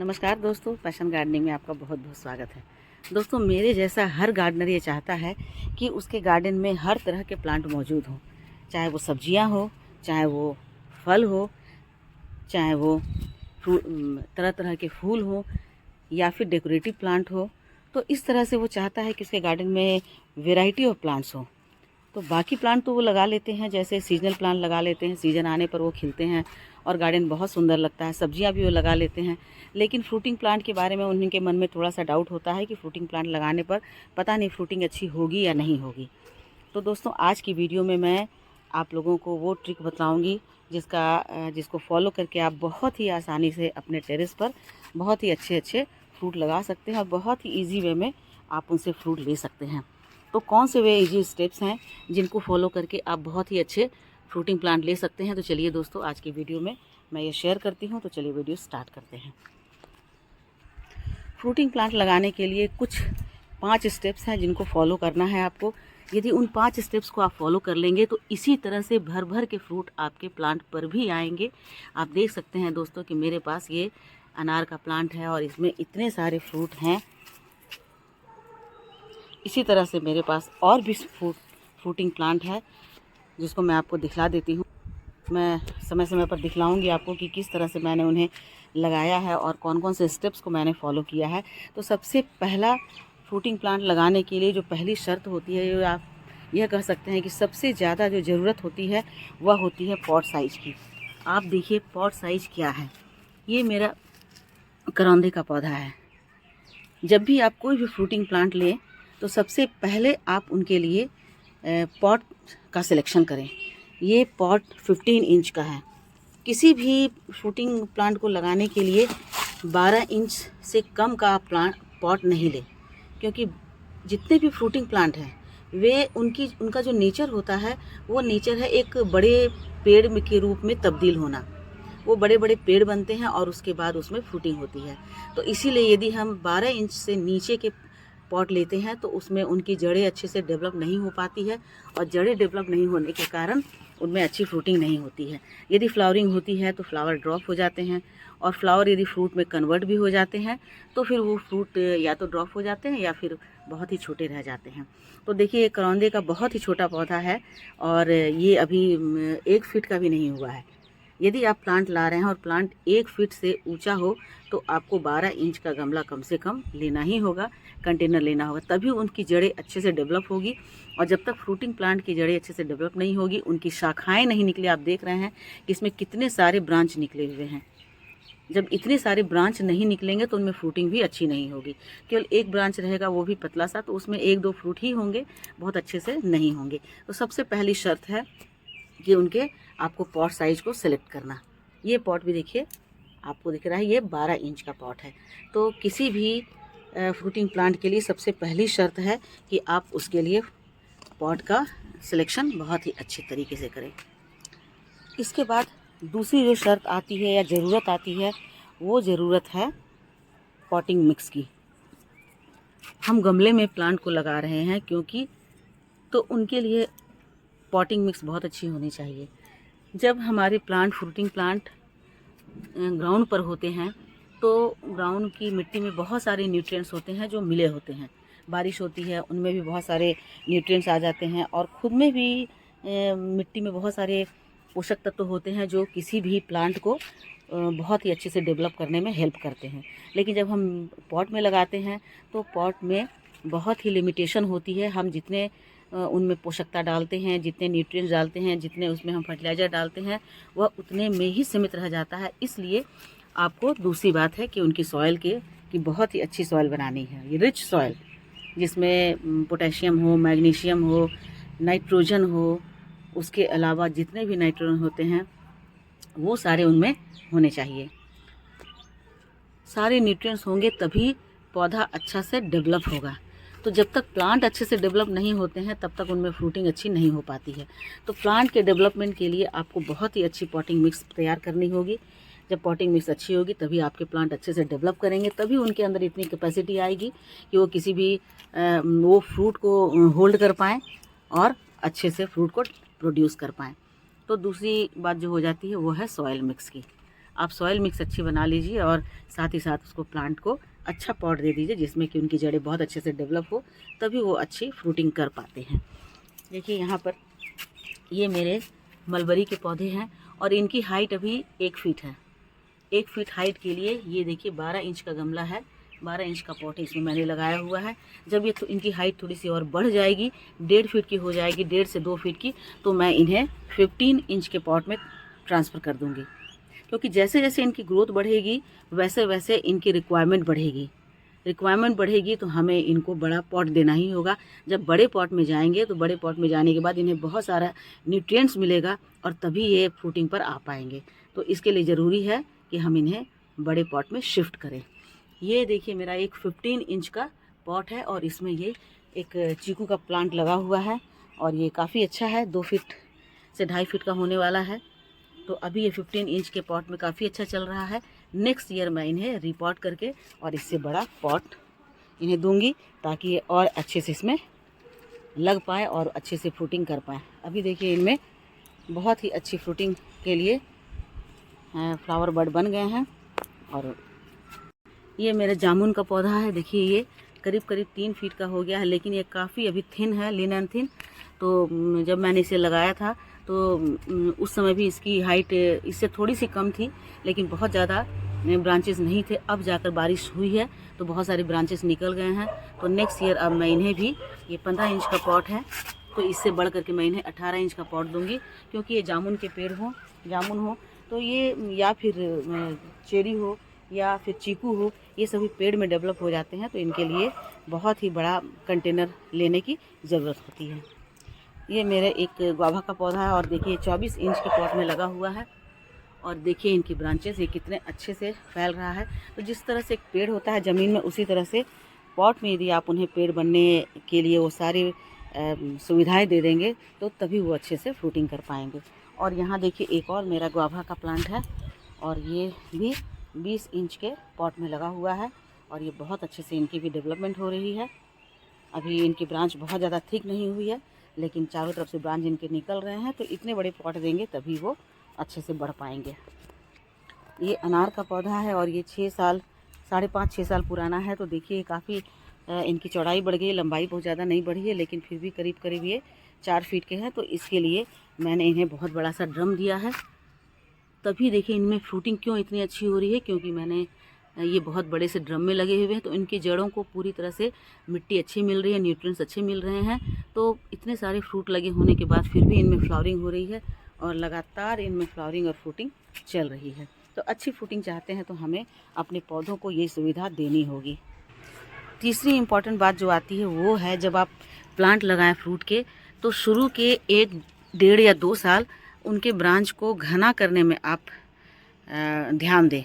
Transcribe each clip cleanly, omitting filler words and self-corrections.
नमस्कार दोस्तों, passion gardening में आपका बहुत बहुत स्वागत है। दोस्तों, मेरे जैसा हर गार्डनर ये चाहता है कि उसके गार्डन में हर तरह के प्लांट मौजूद हों, चाहे वो सब्जियां हो, चाहे वो फल हो, चाहे वो तरह तरह के फूल हो या फिर डेकोरेटिव प्लांट हो। तो इस तरह से वो चाहता है कि उसके गार्डन में वैरायटी ऑफ प्लांट्स हो। तो बाकी प्लांट तो वो लगा लेते हैं, जैसे सीजनल प्लांट लगा लेते हैं, सीज़न आने पर वो खिलते हैं और गार्डन बहुत सुंदर लगता है। सब्जियां भी वो लगा लेते हैं, लेकिन फ्रूटिंग प्लांट के बारे में उनके मन में थोड़ा सा डाउट होता है कि फ्रूटिंग प्लांट लगाने पर पता नहीं फ्रूटिंग अच्छी होगी या नहीं होगी। तो दोस्तों, आज की वीडियो में मैं आप लोगों को वो ट्रिक बताऊँगी जिसको फॉलो करके आप बहुत ही आसानी से अपने टेरेस पर बहुत ही अच्छे अच्छे फ्रूट लगा सकते हैं और बहुत ही ईजी वे में आप उनसे फ्रूट ले सकते हैं। तो कौन से वे इजी स्टेप्स हैं जिनको फॉलो करके आप बहुत ही अच्छे फ्रूटिंग प्लांट ले सकते हैं। तो चलिए दोस्तों, आज की वीडियो में मैं ये शेयर करती हूँ। तो चलिए वीडियो स्टार्ट करते हैं। फ्रूटिंग प्लांट लगाने के लिए कुछ 5 स्टेप्स हैं जिनको फॉलो करना है आपको। यदि उन 5 स्टेप्स को आप फॉलो कर लेंगे तो इसी तरह से भर भर के फ्रूट आपके प्लांट पर भी आएंगे। आप देख सकते हैं दोस्तों कि मेरे पास ये अनार का प्लांट है और इसमें इतने सारे फ्रूट हैं। इसी तरह से मेरे पास और भी फ्रूटिंग प्लांट है जिसको मैं आपको दिखला देती हूँ। मैं समय समय पर दिखलाऊंगी आपको कि किस तरह से मैंने उन्हें लगाया है और कौन कौन से स्टेप्स को मैंने फॉलो किया है। तो सबसे पहला फ्रूटिंग प्लांट लगाने के लिए जो पहली शर्त होती है, ये आप यह कह सकते हैं कि सबसे ज़्यादा जो ज़रूरत होती है वह होती है पॉट साइज़ की। आप देखिए पॉट साइज़ क्या है। ये मेरा करौंदे का पौधा है। जब भी आप कोई भी फ्रूटिंग प्लांट लें तो सबसे पहले आप उनके लिए पॉट का सिलेक्शन करें। ये पॉट 15 इंच का है। किसी भी फ्रूटिंग प्लांट को लगाने के लिए 12 इंच से कम का आप पॉट नहीं लें, क्योंकि जितने भी फ्रूटिंग प्लांट हैं वे उनका जो नेचर होता है वो नेचर है एक बड़े पेड़ के रूप में तब्दील होना। वो बड़े बड़े पेड़ बनते हैं और उसके बाद उसमें फ्रूटिंग होती है। तो इसीलिए यदि हम 12 इंच से नीचे के पॉट लेते हैं तो उसमें उनकी जड़ें अच्छे से डेवलप नहीं हो पाती है और जड़ें डेवलप नहीं होने के कारण उनमें अच्छी फ्रूटिंग नहीं होती है। यदि फ्लावरिंग होती है तो फ्लावर ड्रॉप हो जाते हैं और फ्लावर यदि फ्रूट में कन्वर्ट भी हो जाते हैं तो फिर वो फ्रूट या तो ड्रॉप हो जाते हैं या फिर बहुत ही छोटे रह जाते हैं। तो देखिए, करौंदे का बहुत ही छोटा पौधा है और ये अभी 1 फीट का भी नहीं हुआ है। यदि आप प्लांट ला रहे हैं और प्लांट 1 फीट से ऊंचा हो तो आपको 12 इंच का गमला कम से कम लेना ही होगा, कंटेनर लेना होगा, तभी उनकी जड़ें अच्छे से डेवलप होगी। और जब तक फ्रूटिंग प्लांट की जड़ें अच्छे से डेवलप नहीं होगी, उनकी शाखाएं नहीं निकले, आप देख रहे हैं कि इसमें कितने सारे ब्रांच निकले हुए हैं। जब इतने सारे ब्रांच नहीं निकलेंगे तो उनमें फ्रूटिंग भी अच्छी नहीं होगी। केवल एक ब्रांच रहेगा, वो भी पतला सा, तो उसमें 1-2 फ्रूट ही होंगे, बहुत अच्छे से नहीं होंगे। तो सबसे पहली शर्त है कि उनके आपको पॉट साइज़ को सिलेक्ट करना। ये पॉट भी देखिए, आपको दिख रहा है, ये 12 इंच का पॉट है। तो किसी भी फ्रूटिंग प्लांट के लिए सबसे पहली शर्त है कि आप उसके लिए पॉट का सिलेक्शन बहुत ही अच्छे तरीके से करें। इसके बाद दूसरी जो शर्त आती है या ज़रूरत आती है, वो ज़रूरत है पॉटिंग मिक्स की। हम गमले में प्लांट को लगा रहे हैं क्योंकि तो उनके लिए पॉटिंग मिक्स बहुत अच्छी होनी चाहिए। जब हमारे प्लांट फ्रूटिंग प्लांट ग्राउंड पर होते हैं तो ग्राउंड की मिट्टी में बहुत सारे न्यूट्रिएंट्स होते हैं जो मिले होते हैं। बारिश होती है, उनमें भी बहुत सारे न्यूट्रिएंट्स आ जाते हैं और खुद में भी मिट्टी में बहुत सारे पोषक तत्व होते हैं जो किसी भी प्लांट को बहुत ही अच्छे से डेवलप करने में हेल्प करते हैं। लेकिन जब हम पॉट में लगाते हैं तो पॉट में बहुत ही लिमिटेशन होती है। हम जितने उनमें पोषकता डालते हैं, जितने न्यूट्रिएंट्स डालते हैं, जितने उसमें हम फर्टिलाइज़र डालते हैं, वह उतने में ही सीमित रह जाता है। इसलिए आपको दूसरी बात है कि उनकी सॉइल की बहुत ही अच्छी सॉइल बनानी है। ये रिच सॉइल जिसमें पोटेशियम हो, मैग्नीशियम हो, नाइट्रोजन हो, उसके अलावा जितने भी नाइट्रोजन होते हैं वो सारे उनमें होने चाहिए। सारे न्यूट्रिएंट्स होंगे तभी पौधा अच्छा से डेवलप होगा। तो जब तक प्लांट अच्छे से डेवलप नहीं होते हैं तब तक उनमें फ्रूटिंग अच्छी नहीं हो पाती है। तो प्लांट के डेवलपमेंट के लिए आपको बहुत ही अच्छी पॉटिंग मिक्स तैयार करनी होगी। जब पॉटिंग मिक्स अच्छी होगी तभी आपके प्लांट अच्छे से डेवलप करेंगे, तभी उनके अंदर इतनी कैपेसिटी आएगी कि वो किसी भी वो फ्रूट को होल्ड कर पाएँ और अच्छे से फ्रूट को प्रोड्यूस कर पाएँ। तो दूसरी बात जो हो जाती है वो है सॉइल मिक्स की। आप सॉइल मिक्स अच्छी बना लीजिए और साथ ही साथ उसको प्लांट को अच्छा पॉट दे दीजिए जिसमें कि उनकी जड़ें बहुत अच्छे से डेवलप हो, तभी वो अच्छी फ्रूटिंग कर पाते हैं। देखिए यहाँ पर ये मेरे मलबरी के पौधे हैं और इनकी हाइट अभी 1 फीट है। 1 फीट हाइट के लिए ये देखिए 12 इंच का गमला है, 12 इंच का पॉट इसमें मैंने लगाया हुआ है। जब ये इनकी हाइट थोड़ी सी और बढ़ जाएगी, 1.5 फीट की हो जाएगी, 1.5 से 2 फीट की, तो मैं इन्हें 15 इंच के पॉट में ट्रांसफ़र कर दूँगी। क्योंकि जैसे जैसे इनकी ग्रोथ बढ़ेगी वैसे वैसे इनकी रिक्वायरमेंट बढ़ेगी तो हमें इनको बड़ा पॉट देना ही होगा। जब बड़े पॉट में जाएंगे तो बड़े पॉट में जाने के बाद इन्हें बहुत सारा न्यूट्रिएंट्स मिलेगा और तभी ये फ्रूटिंग पर आ पाएंगे। तो इसके लिए ज़रूरी है कि हम इन्हें बड़े पॉट में शिफ्ट करें। ये देखिए मेरा एक 15 इंच का पॉट है और इसमें ये एक चीकू का प्लांट लगा हुआ है और ये काफ़ी अच्छा है, 2 फीट से 2.5 फीट का होने वाला है। तो अभी ये 15 इंच के पॉट में काफ़ी अच्छा चल रहा है। नेक्स्ट ईयर मैं इन्हें रिपॉट करके और इससे बड़ा पॉट इन्हें दूंगी ताकि ये और अच्छे से इसमें लग पाए और अच्छे से फ्रूटिंग कर पाए। अभी देखिए इनमें बहुत ही अच्छी फ्रूटिंग के लिए फ्लावर बड बन गए हैं। और ये मेरा जामुन का पौधा है, देखिए ये करीब 3 फीट का हो गया है, लेकिन ये काफ़ी अभी थिन है, लीन एंड थिन। तो जब मैंने इसे लगाया था तो उस समय भी इसकी हाइट इससे थोड़ी सी कम थी, लेकिन बहुत ज़्यादा ब्रांचेस नहीं थे। अब जाकर बारिश हुई है तो बहुत सारे ब्रांचेस निकल गए हैं। तो नेक्स्ट ईयर अब मैं इन्हें भी, ये 15 इंच का पॉट है तो इससे बढ़ करके मैं इन्हें 18 इंच का पॉट दूंगी। क्योंकि ये जामुन के पेड़ जामुन हो तो ये या फिर चेरी हो या फिर चीकू हो, ये सभी पेड़ में डेवलप हो जाते हैं, तो इनके लिए बहुत ही बड़ा कंटेनर लेने की ज़रूरत होती है। ये मेरे एक गुआवा का पौधा है और देखिए 24 इंच के पॉट में लगा हुआ है और देखिए इनकी ब्रांचेस ये कितने अच्छे से फैल रहा है। तो जिस तरह से एक पेड़ होता है ज़मीन में, उसी तरह से पॉट में यदि आप उन्हें पेड़ बनने के लिए वो सारी सुविधाएं दे देंगे तो तभी वो अच्छे से फ्रूटिंग कर पाएंगे। और यहाँ देखिए एक और मेरा गुआवा का प्लांट है और ये भी 20 इंच के पॉट में लगा हुआ है और ये बहुत अच्छे से इनकी भी डेवलपमेंट हो रही है। अभी इनकी ब्रांच बहुत ज़्यादा थिक नहीं हुई है, लेकिन चारों तरफ से ब्रांच इनके निकल रहे हैं, तो इतने बड़े पॉट देंगे तभी वो अच्छे से बढ़ पाएंगे। ये अनार का पौधा है और ये 6 साल, 5.5-6 साल पुराना है। तो देखिए काफ़ी इनकी चौड़ाई बढ़ गई, लंबाई बहुत ज़्यादा नहीं बढ़ी है, लेकिन फिर भी करीब ये 4 फीट के हैं। तो इसके लिए मैंने इन्हें बहुत बड़ा सा ड्रम दिया है। तभी देखिए इनमें फ्रूटिंग क्यों इतनी अच्छी हो रही है, क्योंकि मैंने ये बहुत बड़े से ड्रम में लगे हुए हैं। तो इनकी जड़ों को पूरी तरह से मिट्टी अच्छी मिल रही है, न्यूट्रिएंट्स अच्छे मिल रहे हैं। तो इतने सारे फ्रूट लगे होने के बाद फिर भी इनमें फ्लावरिंग हो रही है और लगातार इनमें फ्लावरिंग और फ्रूटिंग चल रही है। तो अच्छी फ्रूटिंग चाहते हैं तो हमें अपने पौधों को ये सुविधा देनी होगी। तीसरी इम्पॉर्टेंट बात जो आती है वो है, जब आप प्लांट लगाएं फ्रूट के तो शुरू के 1, 1.5 या 2 साल उनके ब्रांच को घना करने में आप ध्यान दें।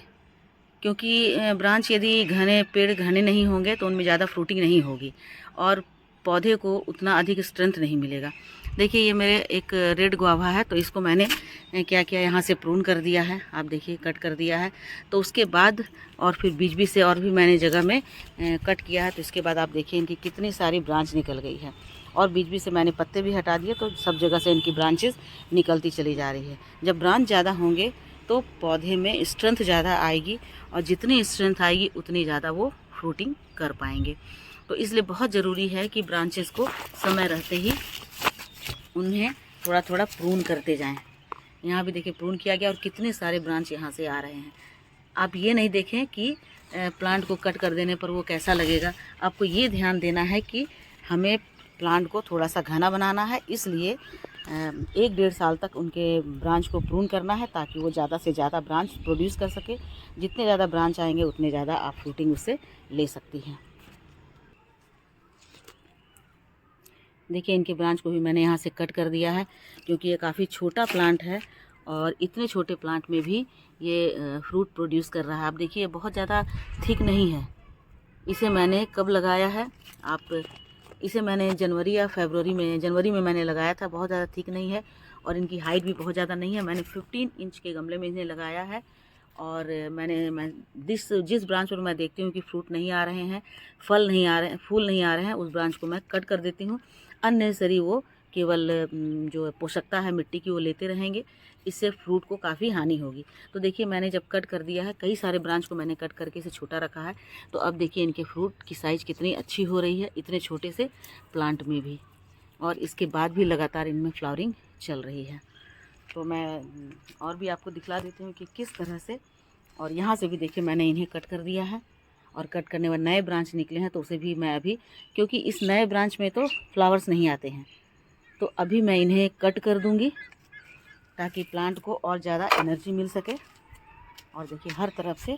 क्योंकि ब्रांच यदि पेड़ घने नहीं होंगे तो उनमें ज़्यादा फ्रूटिंग नहीं होगी और पौधे को उतना अधिक स्ट्रेंथ नहीं मिलेगा। देखिए ये मेरे एक रेड गुआवा है, तो इसको मैंने क्या किया, यहाँ से प्रून कर दिया है, आप देखिए कट कर दिया है। तो उसके बाद और फिर बीच से और भी मैंने जगह में कट किया है। तो इसके बाद आप देखिए इनकी कितनी सारी ब्रांच निकल गई है और बीच से मैंने पत्ते भी हटा दिए, तो सब जगह से इनकी ब्रांचेस निकलती चली जा रही है। जब ब्रांच ज़्यादा होंगे तो पौधे में स्ट्रेंथ ज़्यादा आएगी और जितनी स्ट्रेंथ आएगी उतनी ज़्यादा वो फ्रूटिंग कर पाएंगे। तो इसलिए बहुत ज़रूरी है कि ब्रांचेस को समय रहते ही उन्हें थोड़ा प्रून करते जाएं। यहाँ भी देखिए प्रून किया गया और कितने सारे ब्रांच यहाँ से आ रहे हैं। आप ये नहीं देखें कि प्लांट को कट कर देने पर वो कैसा लगेगा, आपको ये ध्यान देना है कि हमें प्लांट को थोड़ा सा घना बनाना है। इसलिए 1-1.5 साल तक उनके ब्रांच को प्रून करना है ताकि वो ज़्यादा से ज़्यादा ब्रांच प्रोड्यूस कर सके। जितने ज़्यादा ब्रांच आएंगे उतने ज़्यादा आप फ्रूटिंग उससे ले सकती हैं। देखिए इनके ब्रांच को भी मैंने यहाँ से कट कर दिया है क्योंकि ये काफ़ी छोटा प्लांट है और इतने छोटे प्लांट में भी ये फ्रूट प्रोड्यूस कर रहा है। आप देखिए बहुत ज़्यादा थिक नहीं है। इसे मैंने कब लगाया है, आप इसे मैंने जनवरी में मैंने लगाया था। बहुत ज़्यादा थिक नहीं है और इनकी हाइट भी बहुत ज़्यादा नहीं है। मैंने 15 इंच के गमले में इन्हें लगाया है और मैं जिस ब्रांच पर मैं देखती हूँ कि फ्रूट नहीं आ रहे हैं, फूल नहीं आ रहे हैं, उस ब्रांच को मैं कट कर देती हूँ। अननेसेसरी वो केवल जो पोषकता है मिट्टी की वो लेते रहेंगे, इससे फ्रूट को काफ़ी हानि होगी। तो देखिए मैंने जब कट कर दिया है, कई सारे ब्रांच को मैंने कट करके इसे छोटा रखा है, तो अब देखिए इनके फ्रूट की साइज़ कितनी अच्छी हो रही है, इतने छोटे से प्लांट में भी, और इसके बाद भी लगातार इनमें फ्लावरिंग चल रही है। तो मैं और भी आपको दिखला देती हूँ कि किस तरह से। और यहाँ से भी देखिए मैंने इन्हें कट कर दिया है, और कट करने में नए ब्रांच निकले हैं, तो उसे भी मैं अभी, क्योंकि इस नए ब्रांच में तो फ्लावर्स नहीं आते हैं, तो अभी मैं इन्हें कट कर दूँगी ताकि प्लांट को और ज़्यादा एनर्जी मिल सके। और देखिए हर तरफ से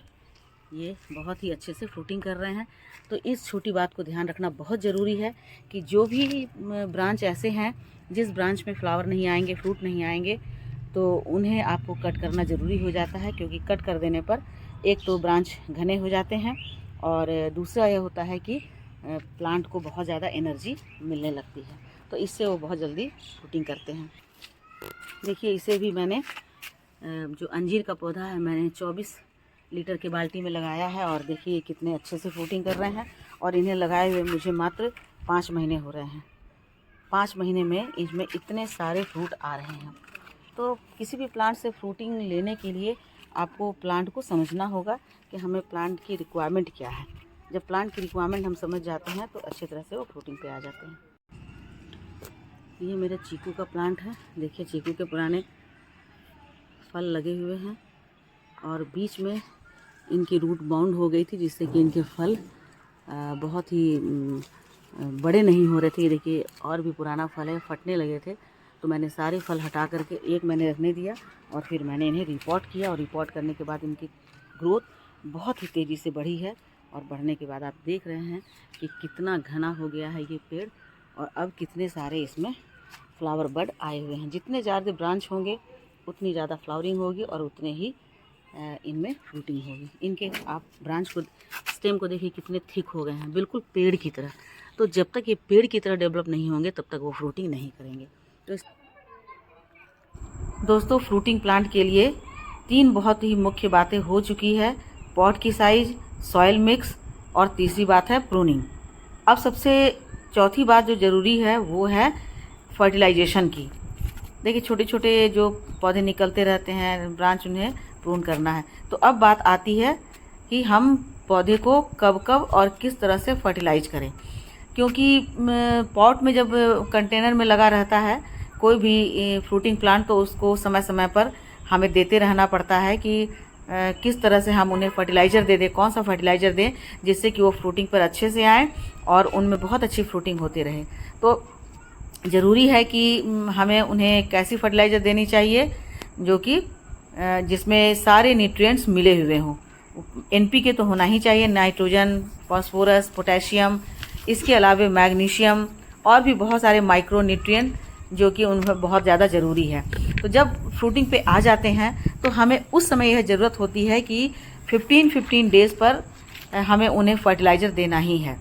ये बहुत ही अच्छे से फ्रूटिंग कर रहे हैं। तो इस छोटी बात को ध्यान रखना बहुत ज़रूरी है कि जो भी ब्रांच ऐसे हैं जिस ब्रांच में फ्लावर नहीं आएंगे, फ्रूट नहीं आएंगे, तो उन्हें आपको कट करना ज़रूरी हो जाता है, क्योंकि कट कर देने पर एक तो ब्रांच घने हो जाते हैं, और दूसरा यह होता है कि प्लांट को बहुत ज़्यादा एनर्जी मिलने लगती है, तो इससे वो बहुत जल्दी फ्रूटिंग करते हैं। देखिए इसे भी मैंने जो अंजीर का पौधा है मैंने 24 लीटर के बाल्टी में लगाया है, और देखिए कितने अच्छे से फ्रूटिंग कर रहे हैं। और इन्हें लगाए हुए मुझे मात्र 5 महीने हो रहे हैं। 5 महीने में इसमें इतने सारे फ्रूट आ रहे हैं। तो किसी भी प्लांट से फ्रूटिंग लेने के लिए आपको प्लांट को समझना होगा कि हमें प्लांट की रिक्वायरमेंट क्या है। जब प्लांट की रिक्वायरमेंट हम समझ जाते हैं तो अच्छी तरह से वो फ्रूटिंग पे आ जाते हैं। ये मेरे चीकू का प्लांट है। देखिए चीकू के पुराने फल लगे हुए हैं, और बीच में इनकी रूट बाउंड हो गई थी, जिससे कि इनके फल बहुत ही बड़े नहीं हो रहे थे। ये देखिए और भी पुराना फल है, फटने लगे थे, तो मैंने सारे फल हटा करके एक मैंने रखने दिया, और फिर मैंने इन्हें रिपोर्ट किया, और रिपोर्ट करने के बाद इनकी ग्रोथ बहुत ही तेज़ी से बढ़ी है। और बढ़ने के बाद आप देख रहे हैं कि कितना घना हो गया है ये पेड़, और अब कितने सारे इसमें फ्लावर बड आए हुए हैं। जितने ज़्यादा ब्रांच होंगे उतनी ज़्यादा फ्लावरिंग होगी, और उतने ही इनमें फ्रूटिंग होगी। इनके आप ब्रांच को, स्टेम को देखिए कितने थिक हो गए हैं, बिल्कुल पेड़ की तरह। तो जब तक ये पेड़ की तरह डेवलप नहीं होंगे तब तक वो फ्रूटिंग नहीं करेंगे। तो दोस्तों फ्रूटिंग प्लांट के लिए 3 बहुत ही मुख्य बातें हो चुकी है: पॉट की साइज़, सॉइल मिक्स, और तीसरी बात है प्रूनिंग। अब सबसे चौथी बात जो ज़रूरी है वो है फर्टिलाइजेशन की। देखिए छोटे छोटे जो पौधे निकलते रहते हैं ब्रांच, उन्हें प्रून करना है। तो अब बात आती है कि हम पौधे को कब कब और किस तरह से फर्टिलाइज करें, क्योंकि पॉट में जब कंटेनर में लगा रहता है कोई भी फ्रूटिंग प्लांट, तो उसको समय समय पर हमें देते रहना पड़ता है कि किस तरह से हम उन्हें फर्टिलाइज़र दे दें, कौन सा फर्टिलाइज़र दें जिससे कि वो फ्रूटिंग पर अच्छे से आएँ और उनमें बहुत अच्छी फ्रूटिंग होती रहे। तो ज़रूरी है कि हमें उन्हें कैसी फर्टिलाइज़र देनी चाहिए जो कि जिसमें सारे न्यूट्रिएंट्स मिले हुए हों। एनपीके तो होना ही चाहिए, नाइट्रोजन, फास्फोरस, पोटेशियम, इसके अलावा मैग्नीशियम और भी बहुत सारे माइक्रो न्यूट्रिएंट जो कि उनमें बहुत ज़्यादा ज़रूरी है। तो जब फ्रूटिंग पे आ जाते हैं तो हमें उस समय यह ज़रूरत होती है कि 15 डेज़ पर हमें उन्हें फर्टिलाइज़र देना ही है।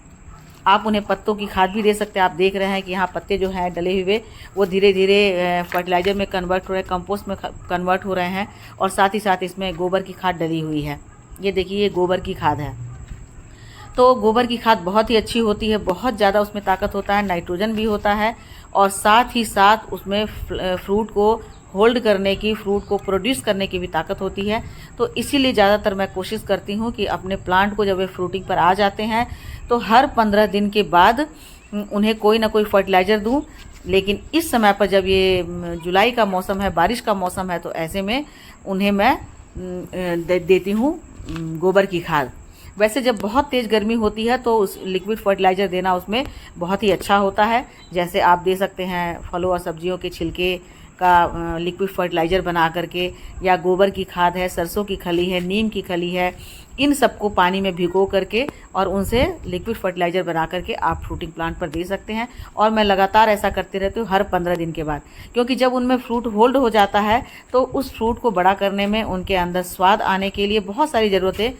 आप उन्हें पत्तों की खाद भी दे सकते हैं। आप देख रहे हैं कि यहाँ पत्ते जो हैं डले हुए वो धीरे धीरे फर्टिलाइज़र में कन्वर्ट हो रहे हैं, कंपोस्ट में कन्वर्ट हो रहे हैं, और साथ ही साथ इसमें गोबर की खाद डली हुई है। ये देखिए ये गोबर की खाद है। तो गोबर की खाद बहुत ही अच्छी होती है, बहुत ज़्यादा उसमें ताकत होता है, नाइट्रोजन भी होता है, और साथ ही साथ उसमें फ्रूट को होल्ड करने की, फ्रूट को प्रोड्यूस करने की भी ताकत होती है। तो इसीलिए ज़्यादातर मैं कोशिश करती हूँ कि अपने प्लांट को जब वे फ्रूटिंग पर आ जाते हैं तो हर 15 दिन के बाद उन्हें कोई ना कोई फर्टिलाइज़र दूँ। लेकिन इस समय पर जब ये जुलाई का मौसम है, बारिश का मौसम है, तो ऐसे में उन्हें मैं देती हूँ गोबर की खाद। वैसे जब बहुत तेज़ गर्मी होती है तो उस लिक्विड फर्टिलाइज़र देना उसमें बहुत ही अच्छा होता है। जैसे आप दे सकते हैं फलों और सब्जियों के छिलके का लिक्विड फर्टिलाइज़र बना करके, या गोबर की खाद है, सरसों की खली है, नीम की खली है, इन सबको पानी में भिगो करके और उनसे लिक्विड फर्टिलाइज़र बना करके आप फ्रूटिंग प्लांट पर दे सकते हैं। और मैं लगातार ऐसा करती रहती हूँ हर 15 दिन के बाद, क्योंकि जब उनमें फ्रूट होल्ड हो जाता है तो उस फ्रूट को बड़ा करने में, उनके अंदर स्वाद आने के लिए बहुत सारी ज़रूरतें,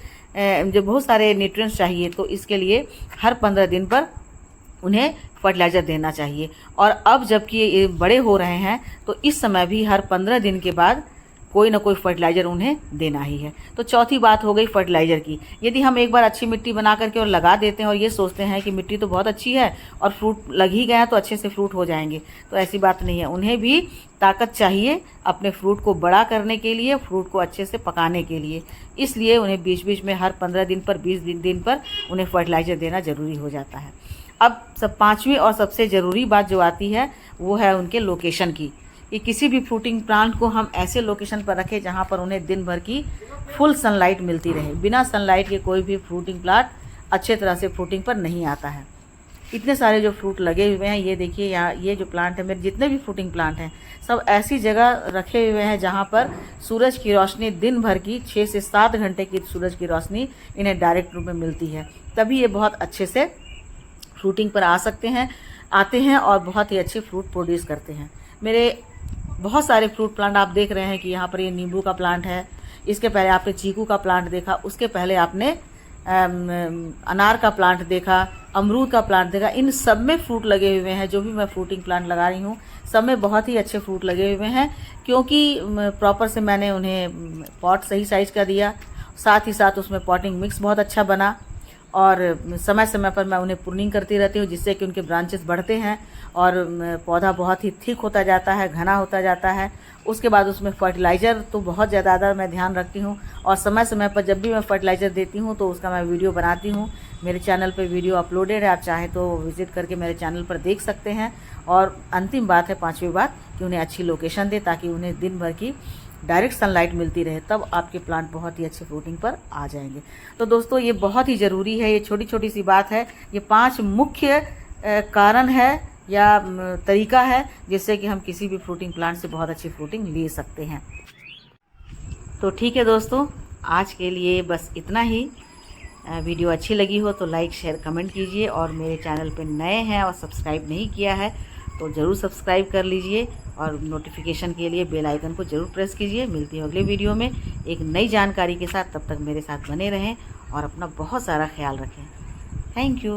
जो बहुत सारे न्यूट्रिएंट्स चाहिए, तो इसके लिए हर 15 दिन पर उन्हें फर्टिलाइज़र देना चाहिए। और अब जबकि ये बड़े हो रहे हैं तो इस समय भी हर 15 दिन के बाद कोई ना कोई फर्टिलाइज़र उन्हें देना ही है। तो चौथी बात हो गई फर्टिलाइज़र की। यदि हम एक बार अच्छी मिट्टी बना करके और लगा देते हैं और ये सोचते हैं कि मिट्टी तो बहुत अच्छी है और फ्रूट लग ही गया तो अच्छे से फ्रूट हो जाएंगे, तो ऐसी बात नहीं है। उन्हें भी ताकत चाहिए अपने फ्रूट को बड़ा करने के लिए, फ्रूट को अच्छे से पकाने के लिए। इसलिए उन्हें बीच बीच में हर 15 दिन पर 20 दिन पर उन्हें फर्टिलाइज़र देना ज़रूरी हो जाता है। अब पाँचवीं और सबसे ज़रूरी बात जो आती है वो है उनके लोकेशन की, कि किसी भी फ्रूटिंग प्लांट को हम ऐसे लोकेशन पर रखें जहाँ पर उन्हें दिन भर की फुल सनलाइट मिलती रहे। बिना सनलाइट के कोई भी फ्रूटिंग प्लांट अच्छे तरह से फ्रूटिंग पर नहीं आता है। इतने सारे जो फ्रूट लगे हुए हैं, ये देखिए यहाँ, ये जो प्लांट है, मेरे जितने भी फ्रूटिंग प्लांट हैं सब ऐसी जगह रखे हुए हैं जहाँ पर सूरज की रोशनी दिन भर की 6 से 7 घंटे की सूरज की रोशनी इन्हें डायरेक्ट रूप में मिलती है। तभी ये बहुत अच्छे से फ्रूटिंग पर आते हैं और बहुत ही अच्छे फ्रूट प्रोड्यूस करते हैं। मेरे बहुत सारे फ्रूट प्लांट आप देख रहे हैं कि यहाँ पर ये नींबू का प्लांट है, इसके पहले आपने चीकू का प्लांट देखा, उसके पहले आपने अनार का प्लांट देखा, अमरूद का प्लांट देखा। इन सब में फ्रूट लगे हुए हैं। जो भी मैं फ्रूटिंग प्लांट लगा रही हूँ सब में बहुत ही अच्छे फ्रूट लगे हुए हैं, क्योंकि प्रॉपर से मैंने उन्हें पॉट सही साइज़ का दिया, साथ ही साथ उसमें पॉटिंग मिक्स बहुत अच्छा बना और समय समय पर मैं उन्हें प्रूनिंग करती रहती हूँ, जिससे कि उनके ब्रांचेस बढ़ते हैं और पौधा बहुत ही थिक होता जाता है, घना होता जाता है। उसके बाद उसमें फर्टिलाइज़र तो बहुत ज़्यादा मैं ध्यान रखती हूँ और समय समय पर जब भी मैं फर्टिलाइज़र देती हूँ तो उसका मैं वीडियो बनाती हूँ। मेरे चैनल पे वीडियो अपलोडेड है, आप चाहें तो विज़िट करके मेरे चैनल पर देख सकते हैं। और अंतिम बात है, पाँचवीं बात, कि उन्हें अच्छी लोकेशन दे ताकि उन्हें दिन भर की डायरेक्ट सनलाइट मिलती रहे, तब आपके प्लांट बहुत ही अच्छे फ्रूटिंग पर आ जाएंगे। तो दोस्तों ये बहुत ही ज़रूरी है, ये छोटी छोटी सी बात है, ये 5 मुख्य कारण है या तरीका है जिससे कि हम किसी भी फ्रूटिंग प्लांट से बहुत अच्छी फ्रूटिंग ले सकते हैं। तो ठीक है दोस्तों, आज के लिए बस इतना ही। वीडियो अच्छी लगी हो तो लाइक शेयर कमेंट कीजिए, और मेरे चैनल पे नए हैं और सब्सक्राइब नहीं किया है तो ज़रूर सब्सक्राइब कर लीजिए और नोटिफिकेशन के लिए बेल आइकन को ज़रूर प्रेस कीजिए। मिलती हूँ अगले वीडियो में एक नई जानकारी के साथ। तब तक मेरे साथ बने रहें और अपना बहुत सारा ख्याल रखें। Thank you.